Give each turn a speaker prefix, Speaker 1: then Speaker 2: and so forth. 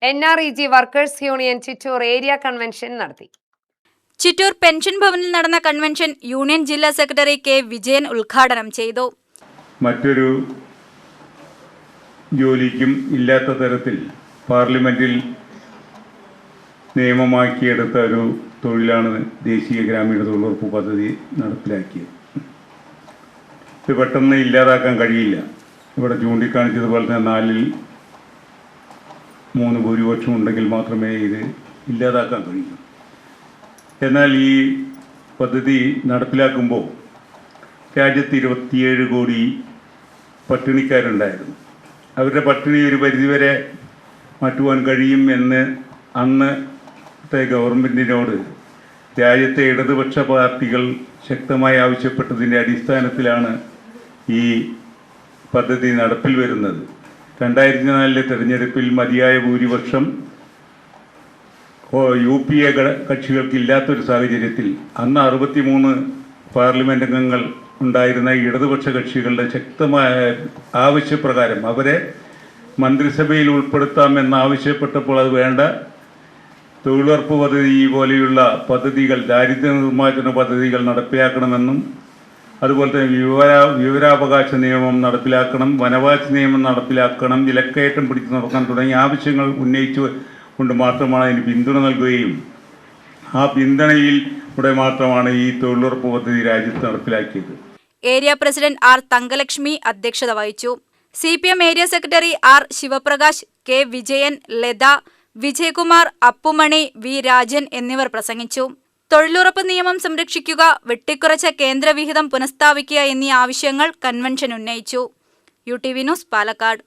Speaker 1: NREG workers union Chittur area convention നടത്തി.
Speaker 2: Chittur pension ഭവനിൽ നടന്ന കൺവെൻഷൻ യൂണിയൻ ജില്ലാ സെക്രട്ടറി കെ വിജയൻ ഉദ്ഘാടനം ചെയ്തു.
Speaker 3: മറ്റൊരു ജോലിക്കും ഇല്ലാത്ത തരത്തിൽ പാർലമെന്റിൽ നിയമമാക്കിയെടുത്ത ഒരു തൊഴിലാണ് ദേശീയ ഗ്രാമീണ തൊഴിലുറപ്പ് പദ്ധതി നടപ്പിലാക്കിയത്. ഇത് പെട്ടെന്ന് ഇല്ലാതാക്കാൻ കഴിയില്ല. ഇവിടെ ചൂണ്ടിക്കാണിച്ചതുപോലെ തന്നെ 4-3 ഭൂരിപക്ഷം ഉണ്ടെങ്കിൽ മാത്രമേ ഇത് ഇല്ലാതാക്കാൻ കഴിയൂ. എന്നാൽ ഈ പദ്ധതി നടപ്പിലാക്കുമ്പോൾ രാജ്യത്ത് 27 കോടി പട്ടിണിക്കാരുണ്ടായിരുന്നു. അവരുടെ പട്ടിണി ഒരു പരിധിവരെ മാറ്റുവാൻ കഴിയും എന്ന് അന്നത്തെ ഗവൺമെൻറ്റിനോട് രാജ്യത്തെ ഇടതുപക്ഷ പാർട്ടികൾ ശക്തമായി ആവശ്യപ്പെട്ടതിൻ്റെ അടിസ്ഥാനത്തിലാണ് ഈ പദ്ധതി നടപ്പിൽ വരുന്നത്. 2004 തെരഞ്ഞെടുപ്പിൽ മതിയായ ഭൂരിപക്ഷം UPA കക്ഷികൾക്ക് ഇല്ലാത്തൊരു സാഹചര്യത്തിൽ അന്ന് 63 പാർലമെന്റ് അംഗങ്ങൾ ഉണ്ടായിരുന്ന ഇടതുപക്ഷ കക്ഷികളുടെ ശക്തമായ ആവശ്യപ്രകാരം അവരെ മന്ത്രിസഭയിൽ ഉൾപ്പെടുത്താമെന്നാവശ്യപ്പെട്ടപ്പോൾ അത് വേണ്ട, തൊഴിലുറപ്പ് പദ്ധതി പോലെയുള്ള പദ്ധതികൾ, ദാരിദ്ര്യ നിർമ്മാർജ്ജന പദ്ധതികൾ നടപ്പിലാക്കണമെന്നും അതുപോലെ തന്നെ വിവരാവകാശ നിയമം നടപ്പിലാക്കണം, വനവാസ നിയമം നടപ്പിലാക്കണം, വിലക്കയറ്റം പിടിച്ചു നടക്കണം തുടങ്ങിയ ആവശ്യങ്ങൾ ഉന്നയിച്ചു കൊണ്ട് മാത്രമാണ് അതിന് പിന്തുണ നൽകുകയും ആ പിന്തുണയിലൂടെ മാത്രമാണ് ഈ തൊഴിലുറപ്പ് പദ്ധതി രാജ്യത്ത് നടപ്പിലാക്കിയത്.
Speaker 2: ഏരിയ പ്രസിഡന്റ് ആർ തങ്കലക്ഷ്മി അധ്യക്ഷത വഹിച്ചു. CPM area secretary R Sivaprakash, K Vijayan, Latha, Vijayakumar, Appumani, V Rajan എന്നിവർ പ്രസംഗിച്ചു. തൊഴിലുറപ്പ് നിയമം സംരക്ഷിക്കുക, വെട്ടിക്കുറച്ച കേന്ദ്രവിഹിതം പുനഃസ്ഥാപിക്കുക എന്നീ ആവശ്യങ്ങൾ കൺവെൻഷൻ ഉന്നയിച്ചു. UTV news, Palakkad.